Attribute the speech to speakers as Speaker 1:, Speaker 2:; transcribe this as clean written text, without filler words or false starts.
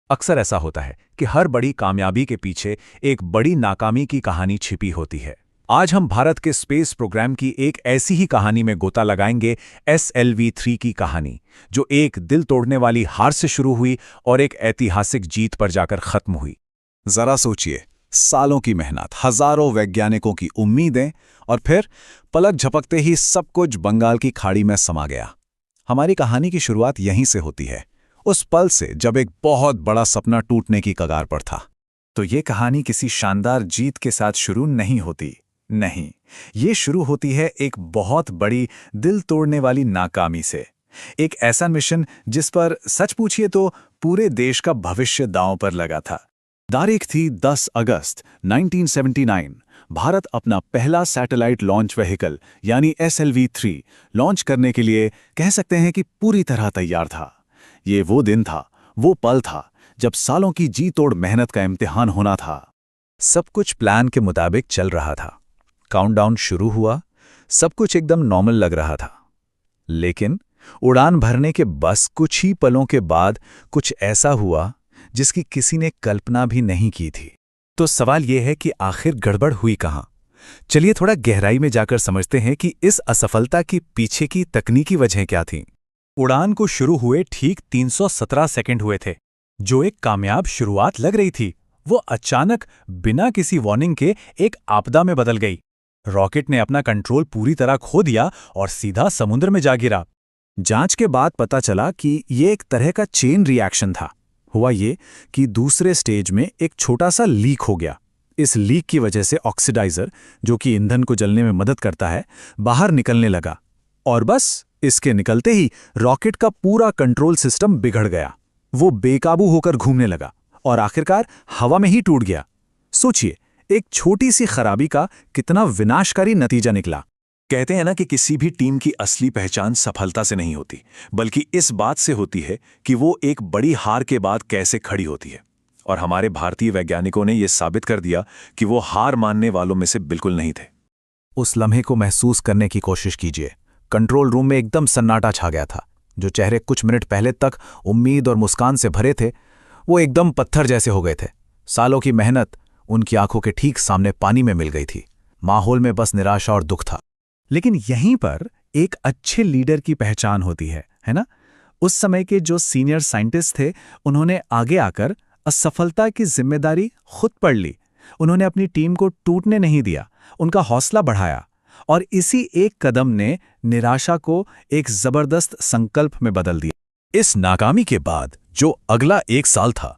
Speaker 1: अक्सर ऐसा होता है कि हर बड़ी कामयाबी के पीछे एक बड़ी नाकामी की कहानी छिपी होती है। आज हम भारत के स्पेस प्रोग्राम की एक ऐसी ही कहानी में गोता लगाएंगे, SLV-3 की कहानी, जो एक दिल तोड़ने वाली हार से शुरू हुई और एक ऐतिहासिक जीत पर जाकर खत्म हुई।
Speaker 2: जरा सोचिए, सालों की मेहनत, हजारों वैज्ञानिकों की उम्मीदें, और फिर पलक झपकते ही सब कुछ बंगाल की खाड़ी में समा गया। हमारी कहानी की शुरुआत यहीं से होती है, उस पल से जब एक बहुत बड़ा सपना टूटने की कगार पर था। तो ये कहानी किसी शानदार जीत के साथ शुरू नहीं होती। नहीं, ये शुरू होती है एक बहुत बड़ी, दिल तोड़ने वाली नाकामी से। एक ऐसा मिशन जिस पर सच पूछिए तो पूरे देश का भविष्य दांव पर लगा था। तारीख थी 10 अगस्त 1979। भारत अपना पहला सैटेलाइट लॉन्च व्हीकल यानी SLV-3 लॉन्च करने के लिए कह सकते हैं कि पूरी तरह तैयार था। ये वो दिन था, वो पल था, जब सालों की जी तोड़ मेहनत का इम्तिहान होना था।
Speaker 1: सब कुछ प्लान के मुताबिक चल रहा था। काउंटडाउन शुरू हुआ, सब कुछ एकदम नॉर्मल लग रहा था। लेकिन उड़ान भरने के बस कुछ ही पलों के बाद कुछ ऐसा हुआ जिसकी किसी ने कल्पना भी नहीं की थी। तो सवाल यह है कि आखिर गड़बड़ हुई कहां? चलिए थोड़ा गहराई में जाकर समझते हैं कि इस असफलता के पीछे की तकनीकी वजह क्या थीं। उड़ान को शुरू हुए ठीक 317 सेकंड हुए थे, जो एक कामयाब शुरुआत लग रही थी। वो अचानक बिना किसी वार्निंग के एक आपदा में बदल गई। रॉकेट ने अपना कंट्रोल पूरी तरह खो दिया और सीधा समुद्र में जा गिरा।
Speaker 2: जांच के बाद पता चला कि ये एक तरह का चेन रिएक्शन था। हुआ ये कि दूसरे स्टेज में एक छोटा सा लीक हो गया। इस लीक की वजह से ऑक्सीडाइजर, जो कि ईंधन को जलने में मदद करता है, बाहर निकलने लगा, और बस इसके निकलते ही रॉकेट का पूरा कंट्रोल सिस्टम बिगड़ गया। वो बेकाबू होकर घूमने लगा और आखिरकार हवा में ही टूट गया। सोचिए, एक छोटी सी खराबी का कितना विनाशकारी नतीजा निकला।
Speaker 3: कहते हैं ना कि किसी भी टीम की असली पहचान सफलता से नहीं होती, बल्कि इस बात से होती है कि वो एक बड़ी हार के बाद कैसे खड़ी होती है। और हमारे भारतीय वैज्ञानिकों ने यह साबित कर दिया कि वो हार मानने वालों में से बिल्कुल नहीं थे।
Speaker 1: उस लम्हे को महसूस करने की कोशिश कीजिए। कंट्रोल रूम में एकदम सन्नाटा छा गया था। जो चेहरे कुछ मिनट पहले तक उम्मीद और मुस्कान से भरे थे, वो एकदम पत्थर जैसे हो गए थे। सालों की मेहनत उनकी आंखों के ठीक सामने पानी में मिल गई थी। माहौल में बस निराशा और दुख था।
Speaker 2: लेकिन यहीं पर एक अच्छे लीडर की पहचान होती है ना? उस समय के जो सीनियर साइंटिस्ट थे, उन्होंने आगे आकर असफलता की जिम्मेदारी खुद पढ़ ली। उन्होंने अपनी टीम को टूटने नहीं दिया, उनका हौसला बढ़ाया, और इसी एक कदम ने निराशा को एक जबरदस्त संकल्प में बदल दिया।
Speaker 1: इस नाकामी के बाद जो अगला एक साल था,